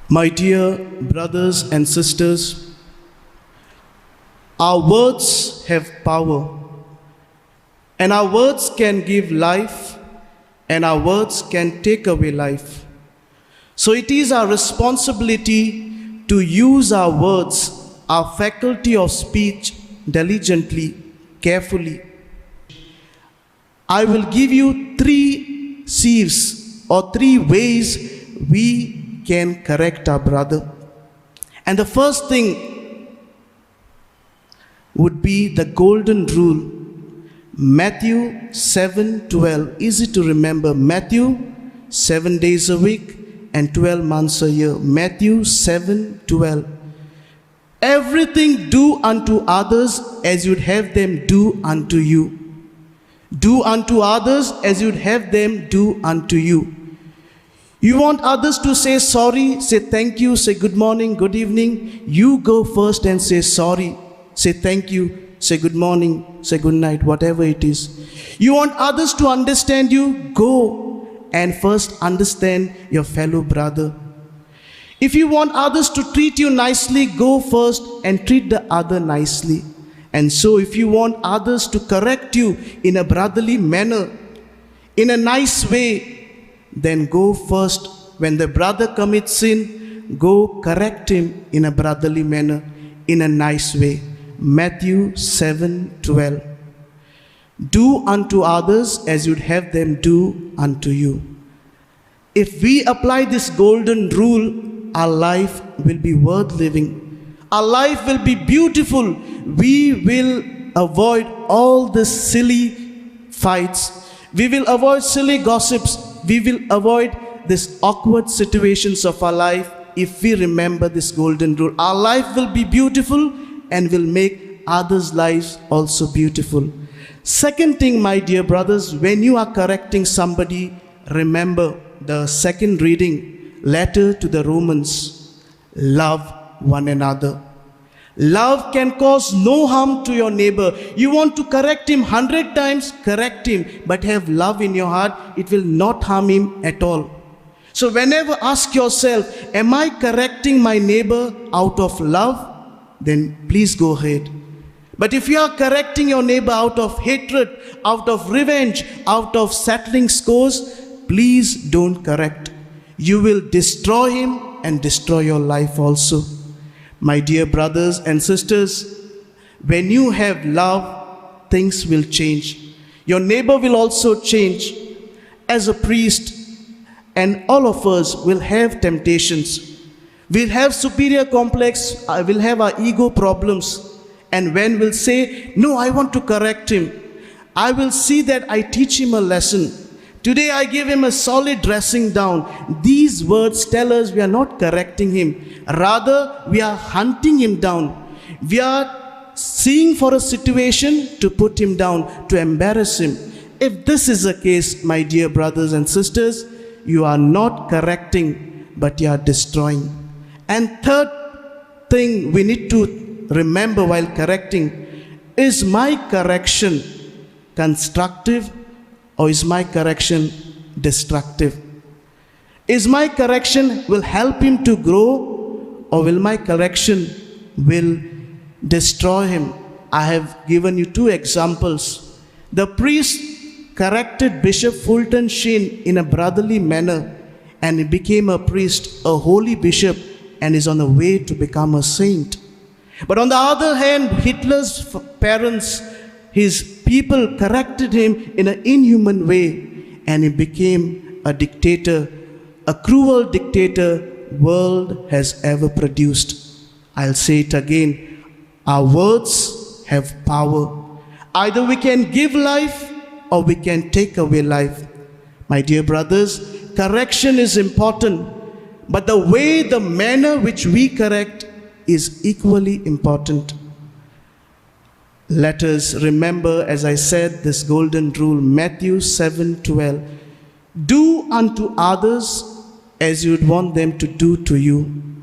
My dear brothers and sisters, our words have power, and our words can give life, and our words can take away life. So it is our responsibility to use our words, our faculty of speech, diligently, carefully. I will give you 3 sieves or 3 ways we can correct our brother. And the first thing would be the golden rule. Matthew 7:12. Easy to remember. Matthew, 7 days a week and 12 months a year. Matthew 7:12. Everything do unto others as you'd have them do unto you. Do unto others as you'd have them do unto you. You want others to say sorry, say thank you, say good morning, good evening. You go first and say sorry, say thank you, say good morning, say good night, whatever it is. You want others to understand you, go and first understand your fellow brother. If you want others to treat you nicely, go first and treat the other nicely. And so if you want others to correct you in a brotherly manner, in a nice way, then go first. When the brother commits sin, go correct him in a brotherly manner, in a nice way. Matthew 7:12. Do unto others as you'd have them do unto you. If we apply this golden rule, our life will be worth living. Our life will be beautiful. We will avoid all the silly fights. We will avoid silly gossips. We will avoid these awkward situations of our life if we remember this golden rule. Our life will be beautiful and will make others' lives also beautiful. Second thing, my dear brothers, when you are correcting somebody, remember the second reading, letter to the Romans. Love one another. Love can cause no harm to your neighbor. You want to correct him 100 times, correct him, but have love in your heart, it will not harm him at all. So whenever ask yourself, am I correcting my neighbor out of love? Then please go ahead. But if you are correcting your neighbor out of hatred, out of revenge, out of settling scores, please don't correct. You will destroy him and destroy your life also. My dear brothers and sisters, when you have love, things will change. Your neighbor will also change. As a priest, and all of us will have temptations. We'll have superior complex, we'll have our ego problems. And when we'll say, no, I want to correct him, I will see that I teach him a lesson. Today I give him a solid dressing down. These words tell us we are not correcting him. Rather, we are hunting him down. We are seeing for a situation to put him down, to embarrass him. If this is the case, my dear brothers and sisters, you are not correcting, but you are destroying. And third thing we need to remember while correcting, is my correction constructive or is my correction destructive? Is my correction will help him to grow, or will my correction will destroy him? I have given you 2 examples. The priest corrected Bishop Fulton Sheen in a brotherly manner, and he became a priest, a holy bishop, and is on the way to become a saint. But on the other hand, Hitler's parents, his people corrected him in an inhuman way, and he became a dictator, a cruel dictator world has ever produced. I'll say it again. Our words have power. Either we can give life or we can take away life. My dear brothers, correction is important, but the way, the manner which we correct is equally important. Let us remember, as I said, this golden rule, Matthew 7:12. Do unto others as you'd want them to do to you.